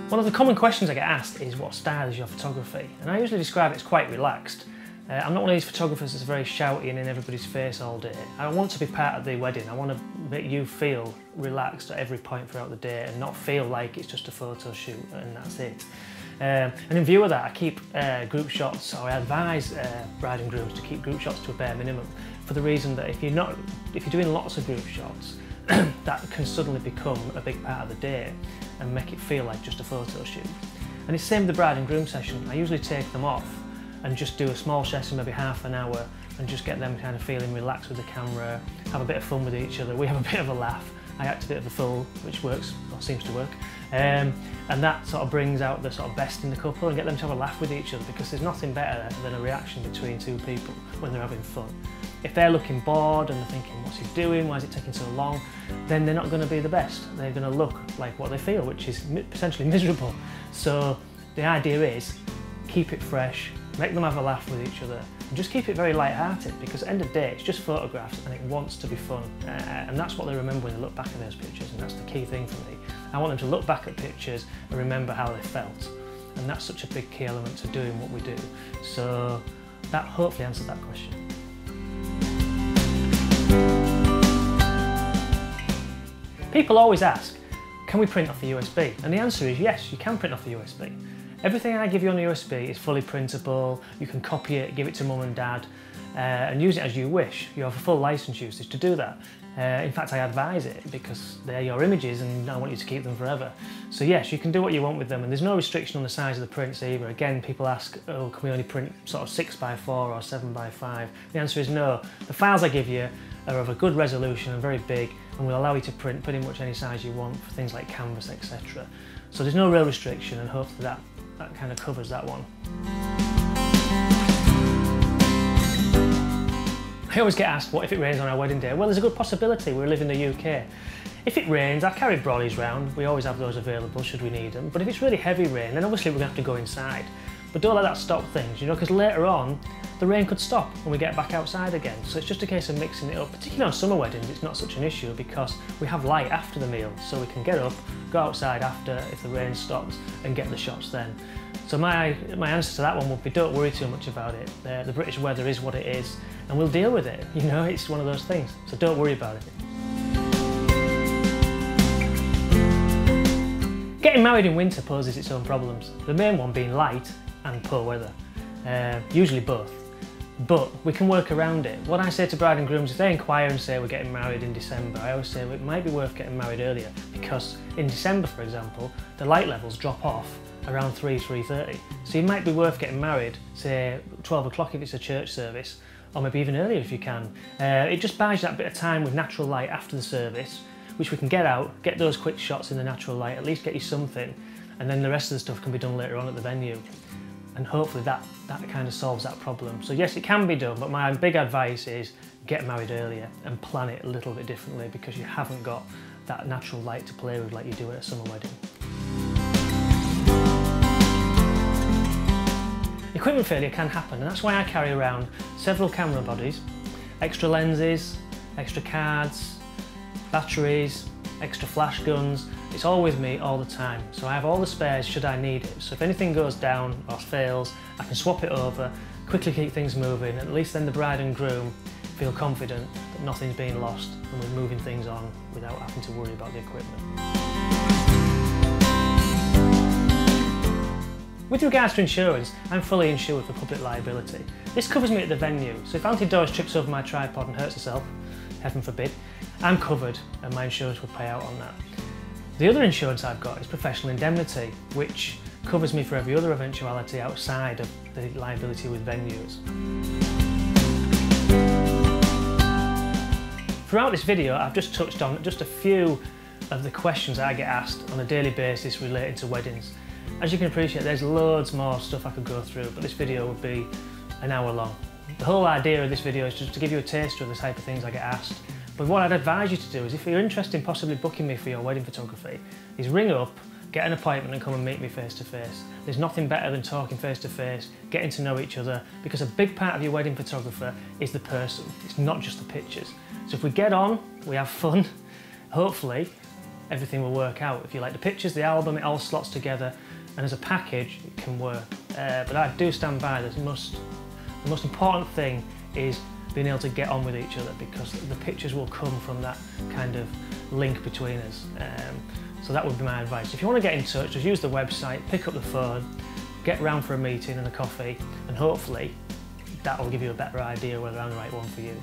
One of the common questions I get asked is, what style is your photography? And I usually describe it as quite relaxed. I'm not one of these photographers that's very shouty and in everybody's face all day. I want to be part of the wedding. I want to make you feel relaxed at every point throughout the day and not feel like it's just a photo shoot and that's it. And in view of that, I keep group shots, or I advise bride and grooms to keep group shots to a bare minimum, for the reason that if you're doing lots of group shots, that can suddenly become a big part of the day and make it feel like just a photo shoot. And it's the same with the bride and groom session. I usually take them off and just do a small session, maybe half an hour, and just get them kind of feeling relaxed with the camera, have a bit of fun with each other. We have a bit of a laugh. I act a bit of a fool, which works, or seems to work. And that sort of brings out the sort of best in the couple and get them to have a laugh with each other, because there's nothing better than a reaction between two people when they're having fun. If they're looking bored and they're thinking, what's he doing, why is it taking so long, then they're not going to be the best. They're going to look like what they feel, which is potentially miserable. So the idea is, keep it fresh, make them have a laugh with each other, and just keep it very light-hearted, because at the end of the day, it's just photographs and it wants to be fun. And that's what they remember when they look back at those pictures, and that's the key thing for me. I want them to look back at pictures and remember how they felt. And that's such a big key element to doing what we do. So that hopefully answers that question. People always ask, can we print off the USB? And the answer is yes, you can print off the USB. Everything I give you on the USB is fully printable. You can copy it, give it to mum and dad, and use it as you wish. You have a full license usage to do that. In fact, I advise it because they're your images and I want you to keep them forever. So yes, you can do what you want with them, and there's no restriction on the size of the prints either. Again, people ask, oh, can we only print sort of 6x4 or 7x5? The answer is no. The files I give you are of a good resolution and very big, and will allow you to print pretty much any size you want for things like canvas, etc. So there's no real restriction, and hopefully that kind of covers that one. I always get asked, what if it rains on our wedding day? Well, there's a good possibility. We live in the UK. If it rains, I carry brollies round. We always have those available should we need them. But if it's really heavy rain, then obviously we're going to have to go inside. But don't let that stop things, you know, because later on, the rain could stop when we get back outside again. So it's just a case of mixing it up. Particularly on summer weddings, it's not such an issue because we have light after the meal. So we can get up, go outside after if the rain stops, and get the shots then. So my answer to that one would be, don't worry too much about it. The British weather is what it is, and we'll deal with it. You know, it's one of those things. So don't worry about it. Getting married in winter poses its own problems. The main one being light and poor weather. Usually both. But we can work around it. What I say to bride and grooms, if they inquire and say we're getting married in December, I always say it might be worth getting married earlier, because in December, for example, the light levels drop off around 3:30. So it might be worth getting married, say 12 o'clock if it's a church service, or maybe even earlier if you can. It just buys you that bit of time with natural light after the service, which we can get out, get those quick shots in the natural light, at least get you something, and then the rest of the stuff can be done later on at the venue. And hopefully that kind of solves that problem. So yes, it can be done, but my big advice is get married earlier and plan it a little bit differently, because you haven't got that natural light to play with like you do at a summer wedding. Equipment failure can happen, and that's why I carry around several camera bodies, extra lenses, extra cards, batteries, extra flash guns. It's all with me all the time, so I have all the spares should I need it. So if anything goes down or fails, I can swap it over, quickly keep things moving. At least then the bride and groom feel confident that nothing's being lost and we're moving things on without having to worry about the equipment. With regards to insurance, I'm fully insured for public liability. This covers me at the venue, so if Auntie Doris trips over my tripod and hurts herself, heaven forbid, I'm covered and my insurance will pay out on that. The other insurance I've got is professional indemnity, which covers me for every other eventuality outside of the liability with venues. Throughout this video, I've just touched on just a few of the questions that I get asked on a daily basis relating to weddings. As you can appreciate, there's loads more stuff I could go through, but this video would be an hour long. The whole idea of this video is just to give you a taster of the type of things I get asked. But what I'd advise you to do is, if you're interested in possibly booking me for your wedding photography, is ring up, get an appointment and come and meet me face to face. There's nothing better than talking face to face, getting to know each other, because a big part of your wedding photographer is the person. It's not just the pictures. So if we get on, we have fun, hopefully, everything will work out. If you like the pictures, the album, it all slots together, and as a package, it can work. But I do stand by this. The most important thing is being able to get on with each other, because the pictures will come from that kind of link between us. So that would be my advice. If you want to get in touch, just use the website, pick up the phone, get round for a meeting and a coffee, and hopefully that will give you a better idea whether I'm the right one for you.